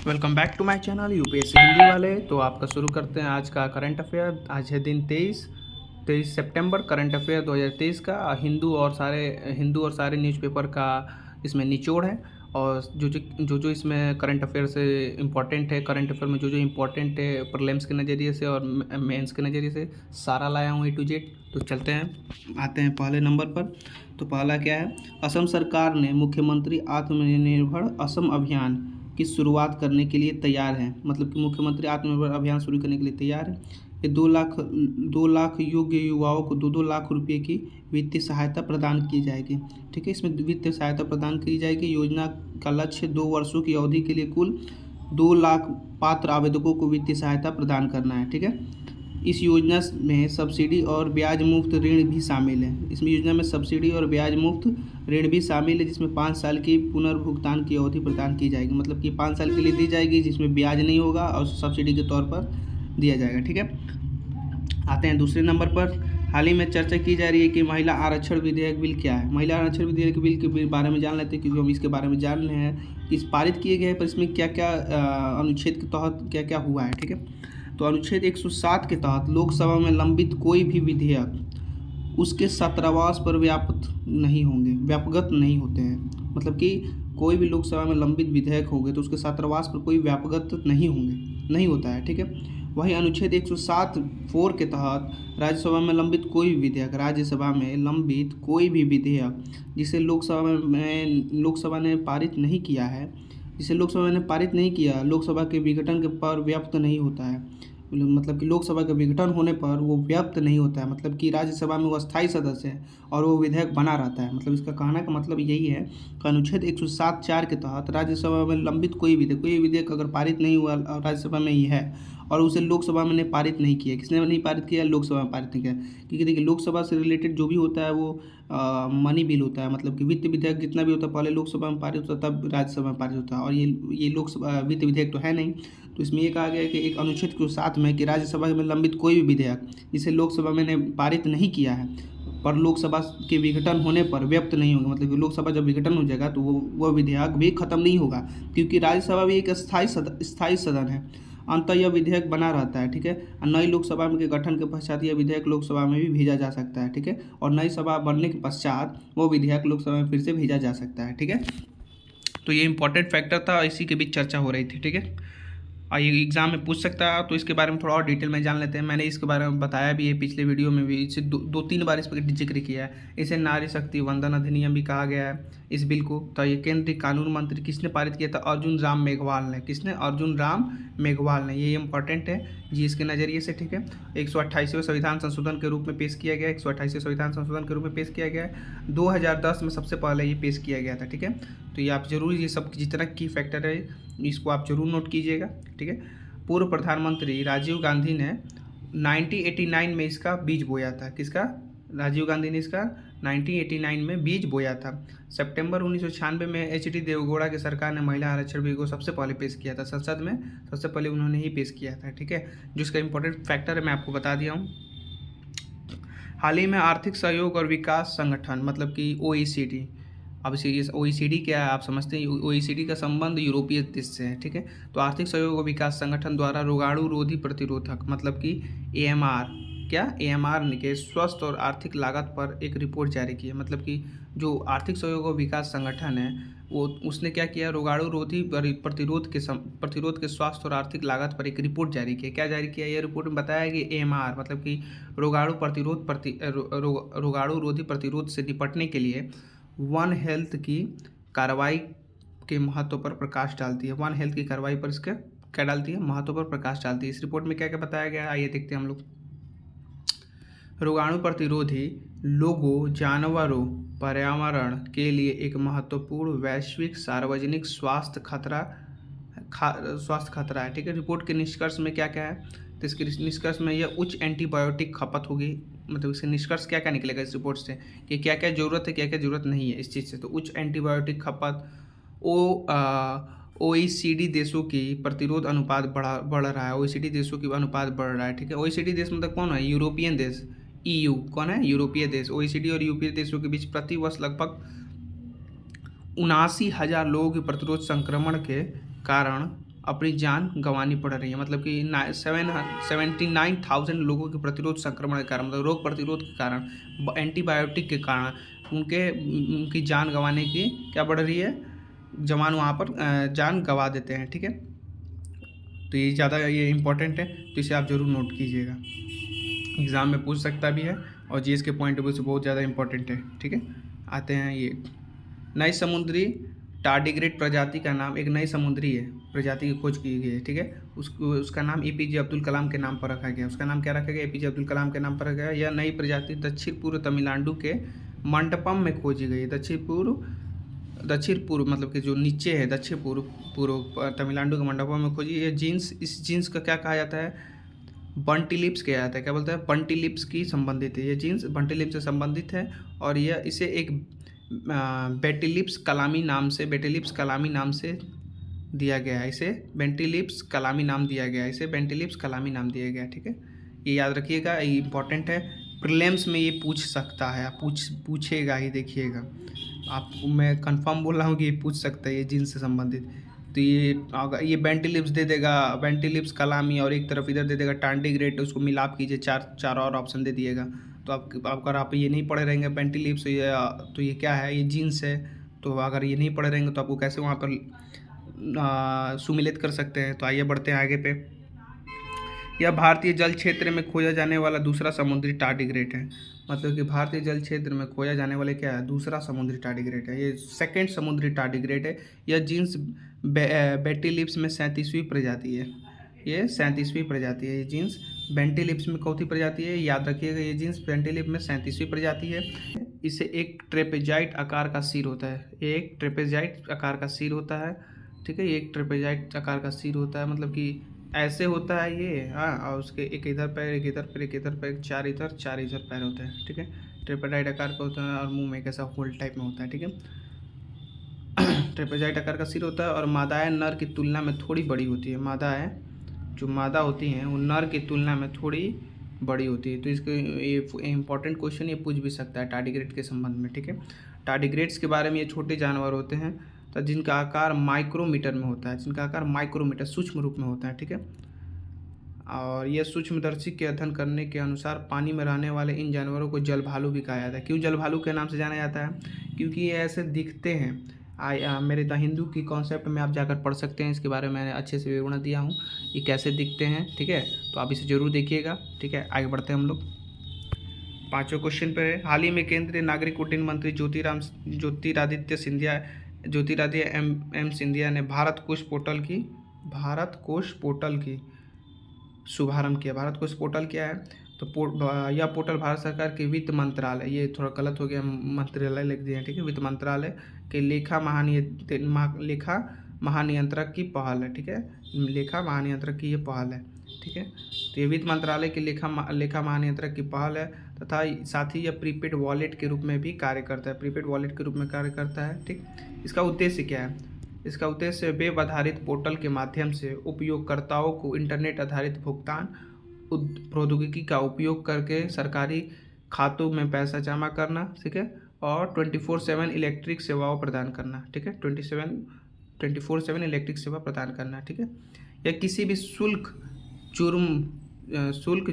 Welcome back to my channel UPSC Hindi वाले। तो आपका शुरू करते हैं आज का करंट अफेयर। आज है दिन 23 सितंबर। करंट अफेयर 2023 का हिंदू और सारे न्यूज़पेपर का इसमें निचोड़ है। और जो इसमें करंट अफेयर से इम्पोर्टेंट है, करंट अफेयर में जो इम्पोर्टेंट है प्रीलिम्स के नज़रिए से और मेंस के नज़रिए से सारा लाया हूँ A to Z। तो चलते हैं, आते हैं पहले नंबर पर। तो पहला क्या है, असम सरकार ने मुख्यमंत्री आत्मनिर्भर असम अभियान की शुरुआत करने के लिए तैयार है। मतलब कि मुख्यमंत्री आत्मनिर्भर अभियान शुरू करने के लिए तैयार है। ये 2 लाख योग्य युवाओं को 2-2 लाख रुपए की वित्तीय सहायता प्रदान की जाएगी। ठीक है, इसमें वित्तीय सहायता प्रदान की जाएगी। योजना का लक्ष्य 2 वर्षों की अवधि के लिए कुल 2 लाख पात्र आवेदकों को वित्तीय सहायता प्रदान करना है। ठीक है, इस योजना में सब्सिडी और ब्याज मुक्त ऋण भी शामिल है। इसमें योजना में सब्सिडी और ब्याज मुक्त ऋण भी शामिल है, जिसमें 5 साल की पुनर्भुगतान की अवधि प्रदान की जाएगी। मतलब कि 5 साल के लिए दी जाएगी, जिसमें ब्याज नहीं होगा और सब्सिडी के तौर पर दिया जाएगा। ठीक है, आते हैं दूसरे नंबर पर। हाल ही में चर्चा की जा रही है कि महिला आरक्षण विधेयक बिल क्या है। महिला आरक्षण विधेयक बिल के बारे में जान लेते हैं, क्योंकि हम इसके बारे में जान रहे हैं कि इस पारित किए गए हैं, पर इसमें क्या क्या अनुच्छेद के तहत क्या क्या हुआ है। ठीक है, तो अनुच्छेद 107 के तहत लोकसभा में लंबित कोई भी विधेयक उसके छात्रावास पर व्याप्त नहीं होते हैं। मतलब कि कोई भी लोकसभा में लंबित विधेयक होंगे तो उसके छात्रावास पर कोई व्यापगत नहीं होता है। ठीक है, वही अनुच्छेद 107(4) के तहत राज्यसभा में लंबित कोई भी विधेयक जिसे लोकसभा ने पारित नहीं किया है, लोकसभा के विघटन के पर व्याप्त नहीं होता है। मतलब कि लोकसभा के विघटन होने पर वो व्याप्त नहीं होता है। मतलब कि राज्यसभा में वो अस्थायी सदस्य है और वो विधेयक बना रहता है। मतलब इसका कहने का मतलब यही है कि अनुच्छेद 107(4) के तहत राज्यसभा में लंबित कोई विधेयक अगर पारित नहीं हुआ और राज्यसभा में ही है और उसे लोकसभा में पारित नहीं किया, किसने नहीं पारित किया, लोकसभा में पारित नहीं किया। क्योंकि देखिए, लोकसभा से रिलेटेड जो भी होता है वो मनी बिल होता है। मतलब कि वित्त विधेयक जितना भी होता है पहले लोकसभा में पारित होता है, तब राज्यसभा में पारित होता है। और ये लोकसभा वित्त विधेयक तो है नहीं। तो इसमें ये कहा गया है कि एक अनुच्छेद के साथ में कि राज्यसभा में लंबित कोई भी विधेयक जिसे लोकसभा में पारित नहीं किया है पर लोकसभा के विघटन होने पर व्यक्त नहीं होगा। मतलब कि लोकसभा जब विघटन हो जाएगा तो वो विधेयक भी खत्म नहीं होगा, क्योंकि राज्यसभा भी एक स्थायी सदन है। अंततः यह विधेयक बना रहता है। ठीक है, नई लोकसभा के गठन के पश्चात यह विधेयक लोकसभा में भी भेजा जा सकता है। ठीक है, और नई सभा बनने के पश्चात वो विधेयक लोकसभा में फिर से भेजा जा सकता है। ठीक है, तो ये इंपॉर्टेंट फैक्टर था, इसी के बीच चर्चा हो रही थी। ठीक है, और ये एग्जाम में पूछ सकता है, तो इसके बारे में थोड़ा और डिटेल में जान लेते हैं। मैंने इसके बारे में बताया भी है पिछले वीडियो में भी, इसे 2-3 बार इस पर जिक्र किया है। इसे नारी शक्ति वंदन अधिनियम भी कहा गया है इस बिल को। तो ये केंद्रीय कानून मंत्री किसने पारित किया था, अर्जुन राम मेघवाल ने। किसने, अर्जुन राम मेघवाल ने। ये इंपॉर्टेंट है जी इसके नज़रिए से। ठीक है, 128वें संविधान संशोधन के रूप में पेश किया गया है। 128वें संविधान संशोधन के रूप में पेश किया गया है। 2010 में सबसे पहले ये पेश किया गया था। ठीक है, तो ये आप जरूर ये सब जितना की फैक्टर है इसको आप जरूर नोट कीजिएगा। ठीक है, पूर्व प्रधानमंत्री राजीव गांधी ने 1989 में इसका बीज बोया था। किसका, राजीव गांधी ने इसका 1989 में बीज बोया था। सितंबर 1996 में HD देवगौड़ा की सरकार ने महिला आरक्षण बिल को सबसे पहले पेश किया था। संसद में सबसे पहले उन्होंने ही पेश किया था। ठीक है, जिसका इंपॉर्टेंट फैक्टर है मैं आपको बता दिया हूँ। हाल ही में आर्थिक सहयोग और विकास संगठन मतलब कि OECD, अब इसे OECD क्या है आप समझते हैं। OECD का संबंध यूरोपीय देश से है। ठीक है, तो आर्थिक सहयोग और विकास संगठन द्वारा रोगाणु रोधी प्रतिरोधक मतलब कि AMR के स्वस्थ और आर्थिक लागत पर एक रिपोर्ट जारी की है। मतलब कि जो आर्थिक सहयोग और विकास संगठन है वो उसने क्या किया, रोगाणु रोधी प्रतिरोध के स्वास्थ्य और आर्थिक लागत पर एक रिपोर्ट जारी की। क्या जारी किया, यह रिपोर्ट में बताया कि AMR मतलब कि रोगाणु रोधी प्रतिरोध से निपटने के लिए वन हेल्थ की कार्रवाई के महत्व पर प्रकाश डालती है। वन हेल्थ की कार्रवाई पर इसके क्या डालती है, महत्व पर प्रकाश डालती है। इस रिपोर्ट में क्या क्या बताया गया है आइए देखते हैं हम लोग। रोगाणु प्रतिरोधी लोगों, जानवरों, पर्यावरण के लिए एक महत्वपूर्ण वैश्विक सार्वजनिक स्वास्थ्य खतरा है। ठीक है, रिपोर्ट के निष्कर्ष में क्या क्या है, तो इसके निष्कर्ष में यह उच्च एंटीबायोटिक खपत होगी। मतलब इसके निष्कर्ष क्या क्या निकलेगा इस रिपोर्ट से कि क्या क्या जरूरत है, क्या क्या जरूरत नहीं है इस चीज़ से। तो उच्च एंटीबायोटिक खपत, OECD देशों की प्रतिरोध अनुपात बढ़ रहा है। OECD देशों की अनुपात बढ़ रहा है। ठीक है, OECD देश मतलब कौन है, यूरोपियन देश, EU कौन है, यूरोपीय देश। OECD और यूरोपीय देशों के बीच प्रति वर्ष लगभग 79,000 लोगों की प्रतिरोध संक्रमण के कारण अपनी जान गंवानी पड़ रही है। मतलब कि 79,000 लोगों के प्रतिरोध संक्रमण के कारण, मतलब रोग प्रतिरोध के कारण, एंटीबायोटिक के कारण उनकी जान गंवाने की क्या बढ़ रही है, जवान वहाँ पर जान गंवा देते हैं। ठीक है, तो ये इम्पोर्टेंट है, तो इसे आप ज़रूर नोट कीजिएगा, एग्ज़ाम में पूछ सकता भी है और जीएस के पॉइंट ऑफ व्यू से बहुत ज़्यादा इंपॉर्टेंट है। ठीक है, आते हैं ये नई समुद्री टार्डिग्रेड प्रजाति का नाम, एक नई समुद्री है प्रजाति की खोज की गई है। ठीक है, उसका नाम एपीजे अब्दुल कलाम के नाम पर रखा गया। उसका नाम क्या रखा गया, एपीजे अब्दुल कलाम के नाम पर रखा गया। यह नई प्रजाति दक्षिण पूर्व तमिलनाडु के मंडपम में खोजी गई है। दक्षिण पूर्व मतलब कि जो नीचे है, दक्षिण पूर्व तमिलनाडु के मंडपम में खोजी। ये जीन्स, इस जीन्स का क्या कहा जाता है, बंटिलिप्स कहा जाता है। क्या बोलते हैं, बंटिलिप्स की संबंधित है ये जीन्स, बंटिलिप्स से संबंधित है। और यह इसे एक बेटिलिप्स कलामी नाम से दिया गया है। इसे बेंटिलिप्स कलामी नाम दिया गया है, इसे बेंटिलिप्स कलामी नाम दिया गया है। ठीक है, ये याद रखिएगा, ये इंपॉर्टेंट है, प्रीलिम्स में ये पूछ सकता है, पूछेगा ही, देखिएगा आपको मैं कंफर्म बोल रहा हूँ कि ये पूछ सकता है, ये जीन्स से संबंधित। तो ये बेंटिलिप्स दे देगा, बेंटिलिप्स कलामी, और एक तरफ इधर दे देगा टार्डिग्रेड, उसको मिलाप कीजिए, चार और ऑप्शन दे दिएगा। तो अगर आप ये नहीं पढ़े रहेंगे बेंटिलिप्स, तो ये क्या है, ये जीन्स है। तो अगर ये नहीं पढ़े रहेंगे तो आपको कैसे वहाँ पर सुमिलित कर सकते हैं। तो आइए बढ़ते हैं आगे पे। यह भारतीय जल क्षेत्र में खोजा जाने वाला दूसरा समुद्री टार्डिग्रेड है। मतलब कि भारतीय जल क्षेत्र में खोजा जाने वाले क्या है, दूसरा समुद्री टार्डिग्रेड है। ये सेकंड समुद्री टार्डिग्रेड है। यह जीन्स बेटिलिप्स में 37वीं प्रजाति है। ये 37वीं प्रजाति है। ये जीन्स बेंटिलिप्स में कौन सी प्रजाति है, याद रखिएगा, ये जीन्स बेंटिलिप्स में 37वीं प्रजाति है। इसे एक ट्रेपेजाइट आकार का सिर होता है। एक ट्रेपेजाइट आकार का सिर होता है। ठीक है, ये एक ट्रेपेजाइट आकार का सिर होता है, मतलब कि ऐसे होता है ये, हाँ, और उसके एक इधर पैर, एक इधर पैर, एक इधर पैर, चार इधर पैर होते हैं। ठीक है, ट्रेपेजाइट आकार का होता है और मुंह में कैसा होल टाइप में होता है। ठीक है, ट्रेपेजाइट आकार का सिर होता है और मादाएं नर की तुलना में थोड़ी बड़ी होती है। मादाएं, जो मादा होती हैं, वो नर की तुलना में थोड़ी बड़ी होती है। तो इसके ये इंपॉर्टेंट क्वेश्चन ये पूछ भी सकता है टार्डिग्रेड के संबंध में। ठीक है, टार्डिग्रेड्स के बारे में, ये छोटे जानवर होते हैं तो जिनका आकार माइक्रोमीटर में होता है, जिनका आकार माइक्रोमीटर सूक्ष्म रूप में होता है। ठीक है, और यह सूक्ष्मदर्शी के अध्ययन करने के अनुसार पानी में रहने वाले इन जानवरों को जलभालू भी कहा जाता है। क्यों जलभालू के नाम से जाना जाता है, क्योंकि ये ऐसे दिखते हैं। मेरे द हिंदू की कॉन्सेप्ट में आप जाकर पढ़ सकते हैं, इसके बारे में मैंने अच्छे से विवरण दिया हूँ, ये कैसे दिखते हैं। ठीक है, तो आप इसे ज़रूर देखिएगा। ठीक है, आगे बढ़ते हैं हम लोग पाँचों क्वेश्चन पे। हाल ही में केंद्रीय नागरिक उड्डयन मंत्री ज्योतिरादित्य एम सिंधिया ने भारत कोश पोर्टल की शुभारंभ किया। भारत कोश पोर्टल क्या है, तो यह पोर्टल भारत सरकार के वित्त मंत्रालय, ये थोड़ा गलत हो गया, मंत्रालय लिख दिया। ठीक है, वित्त मंत्रालय के लेखा महानियंत्रक की पहल है। ठीक है, लेखा महानियंत्रक की ये पहल है। ठीक है, तो ये वित्त मंत्रालय के लेखा महानियंत्रक की पहल है, तथा साथ ही यह प्रीपेड वॉलेट के रूप में भी कार्य करता है। ठीक, इसका उद्देश्य क्या है, इसका उद्देश्य वेब आधारित पोर्टल के माध्यम से उपयोगकर्ताओं को इंटरनेट आधारित भुगतान प्रौद्योगिकी का उपयोग करके सरकारी खातों में पैसा जमा करना। ठीक है, और 24/7 इलेक्ट्रिक सेवाओं प्रदान करना। ठीक है, 24/7 इलेक्ट्रिक सेवा प्रदान करना। ठीक है, या किसी भी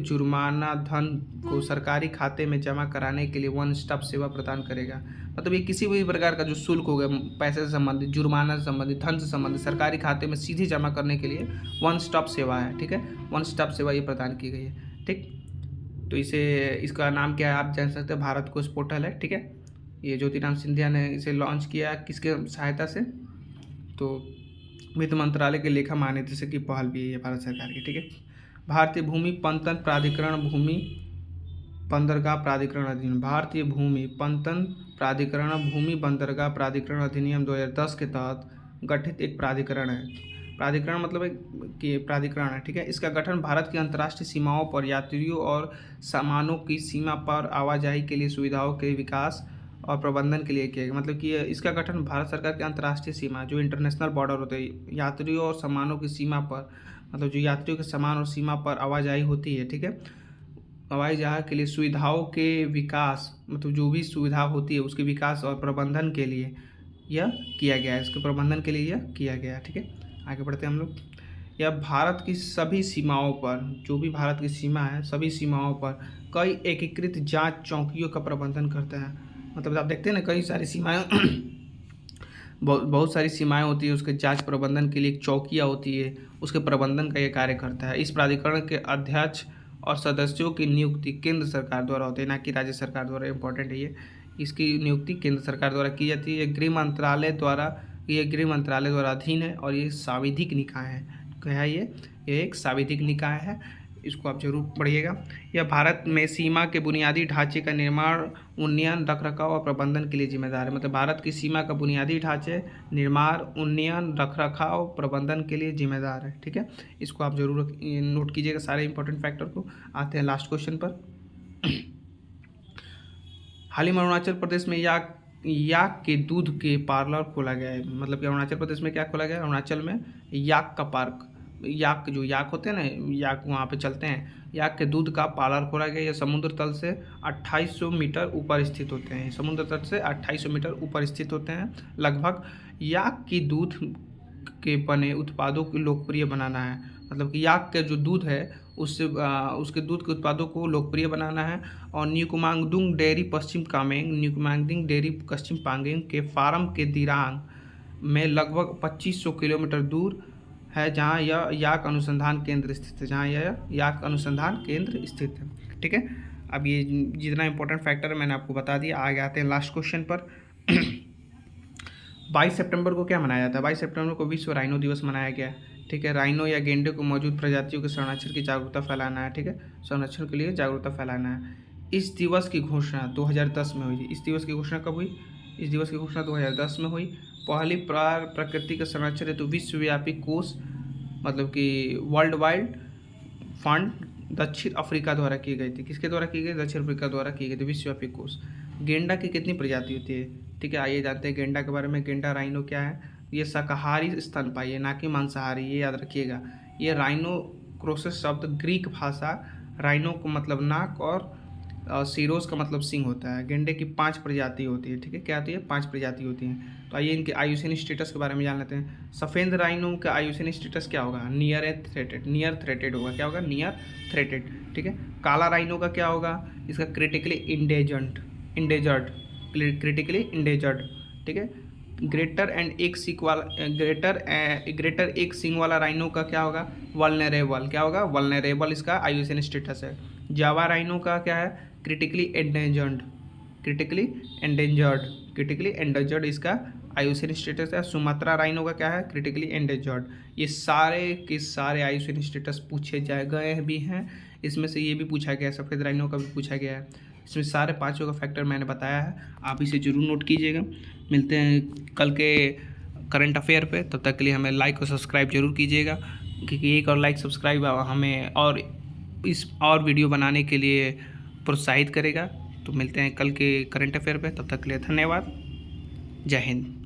जुर्माना धन को सरकारी खाते में जमा कराने के लिए वन स्टॉप सेवा प्रदान करेगा। मतलब ये किसी भी प्रकार का जो शुल्क हो गया, पैसे से संबंधित, जुर्माना से संबंधित, धन से संबंधित, सरकारी खाते में सीधे जमा करने के लिए वन स्टॉप सेवा है। ठीक है, वन स्टॉप सेवा ये प्रदान की गई है। ठीक, तो इसका नाम क्या है आप जान सकते हैं, भारत कोश पोर्टल है। ठीक है, ये ज्योतिराम सिंधिया ने इसे लॉन्च किया, किसके सहायता से, तो वित्त मंत्रालय के लेखा महानिदेशक की पहल भी है भारत सरकार की। ठीक है, भारतीय भूमि पंतन प्राधिकरण भूमि बंदरगाह प्राधिकरण अधिनियम, भारतीय भूमि पंतन प्राधिकरण भूमि बंदरगाह प्राधिकरण अधिनियम 2010 के तहत गठित एक प्राधिकरण है। प्राधिकरण मतलब प्राधिकरण है। ठीक है, इसका गठन भारत की अंतर्राष्ट्रीय सीमाओं पर यात्रियों और सामानों की सीमा पर आवाजाही के लिए सुविधाओं के विकास और प्रबंधन के लिए किया गया। मतलब कि इसका गठन भारत सरकार की अंतर्राष्ट्रीय सीमा, जो इंटरनेशनल बॉर्डर होते हैं, यात्रियों और सामानों की सीमा पर, मतलब जो यात्रियों के सामान और सीमा पर आवाजाही होती है। ठीक है, हवाई जहाज़ के लिए सुविधाओं के विकास, मतलब जो भी सुविधा होती है उसके विकास और प्रबंधन के लिए यह किया गया है, इसके प्रबंधन के लिए यह किया गया है। ठीक है, आगे बढ़ते हैं हम लोग। यह भारत की सभी सीमाओं पर, जो भी भारत की सीमा है सभी सीमाओं पर कई एकीकृत जांच चौकियों का प्रबंधन करता है। मतलब आप देखते हैं ना, कई सारी सीमाएं बहुत सारी सीमाएं होती है, उसके जांच प्रबंधन के लिए एक चौकियाँ होती है, उसके प्रबंधन का ये कार्य करता है। इस प्राधिकरण के अध्यक्ष और सदस्यों की नियुक्ति केंद्र सरकार द्वारा होती है, ना कि राज्य सरकार द्वारा। इंपॉर्टेंट है ये, इसकी नियुक्ति केंद्र सरकार द्वारा की जाती है। गृह मंत्रालय द्वारा, ये गृह मंत्रालय द्वारा अधीन है और ये सांविधिक निकाय है। क्या है ये एक सांविधिक निकाय है, इसको आप जरूर पढ़िएगा। यह भारत में सीमा के बुनियादी ढांचे का निर्माण, उन्नयन, रखरखाव और प्रबंधन के लिए जिम्मेदार है। मतलब भारत की सीमा का बुनियादी ढांचे, निर्माण, उन्नयन, रखरखाव, प्रबंधन के लिए जिम्मेदार है। ठीक है, इसको आप जरूर नोट कीजिएगा सारे इंपॉर्टेंट फैक्टर को। आते हैं लास्ट क्वेश्चन पर। हाल ही में अरुणाचल प्रदेश में याक के दूध के पार्लर खोला गया है। मतलब कि अरुणाचल प्रदेश में क्या खोला गया है? अरुणाचल में याक का पार्क, याक जो याक होते हैं ना, याक वहाँ पे चलते हैं, याक के दूध का पार्लर खोला गया। ये समुद्र तल से 2800 मीटर ऊपर स्थित होते हैं। समुद्र तल से 2800 मीटर ऊपर स्थित होते हैं लगभग। याक की दूध के बने उत्पादों को लोकप्रिय बनाना है। मतलब कि याक का जो दूध है उससे उसके दूध के उत्पादों को लोकप्रिय बनाना है। और न्यूकुमांगडुंग डेयरी पश्चिम कामेंग, न्यूकुमांगडुंग डेयरी पश्चिम पांगेंग के फार्म के दिरांग में लगभग 2500 किलोमीटर दूर है, जहाँ यह याक अनुसंधान केंद्र स्थित है, जहाँ यह याक अनुसंधान केंद्र स्थित है। ठीक है, अब ये जितना इंपॉर्टेंट फैक्टर है मैंने आपको बता दिया। आगे आते हैं लास्ट क्वेश्चन पर। 22 सितंबर को क्या मनाया जाता है? 22 सितंबर को विश्व राइनो दिवस मनाया गया है। ठीक है, राइनो या गेंडे को मौजूद प्रजातियों के संरक्षण की जागरूकता फैलाना है। ठीक है, संरक्षण के लिए जागरूकता फैलाना है। इस दिवस की घोषणा 2010 में हुई। इस दिवस की घोषणा कब हुई? इस दिवस की घोषणा 2010 में हुई। पहली प्रकृति के संरक्षण हेतु विश्वव्यापी कोष, मतलब कि वर्ल्ड वाइड फंड दक्षिण अफ्रीका द्वारा की गई थी। किसके द्वारा की गई? दक्षिण अफ्रीका द्वारा की गई थी विश्वव्यापी कोष। गेंडा की कितनी प्रजाति होती है? ठीक है, आइए जानते हैं गेंडा के बारे में। गेंडा राइनो क्या है? ये शाकाहारी स्तनपायी है, ना कि मांसाहारी, ये याद रखिएगा। ये राइनोक्रोसस शब्द ग्रीक भाषा, राइनो को मतलब नाक और सीरोस का मतलब सिंग होता है। गेंडे की 5 प्रजाति होती है। ठीक है, क्या होती है? 5 प्रजाति होती हैं। तो आइए इनके आयुसीन स्टेटस के बारे में जान लेते हैं। सफ़ेद राइनो का आयुसीन स्टेटस क्या होगा? नियर थ्रेटेड होगा। क्या होगा? Near threatened. ठीक है, काला राइनो का क्या होगा? इसका क्रिटिकली इंडेजर्ड। ठीक है, ग्रेटर एक सिंग वाला राइनो का क्या होगा? वल्नरेबल। क्या होगा? वल्नरेबल इसका आयुसीन स्टेटस है। जावा राइनो का क्या है? क्रिटिकली एंडेंजर्ड इसका आयुसीन स्टेटस है। सुमात्रा राइनो का क्या है? Critically endangered. ये सारे के सारे आयुसीन स्टेटस पूछे गए भी हैं। इसमें से ये भी पूछा गया है, सफ़ेद राइनो का भी पूछा गया है। इसमें सारे 5 का फैक्टर मैंने बताया है, आप इसे जरूर नोट कीजिएगा। मिलते हैं कल के करंट अफेयर पे, तब तक के लिए हमें लाइक और सब्सक्राइब जरूर कीजिएगा, क्योंकि एक और लाइक सब्सक्राइब हमें और वीडियो बनाने के लिए प्रोत्साहित करेगा। तो मिलते हैं कल के करंट अफेयर पे, तब तक के लिए धन्यवाद। जय हिंद।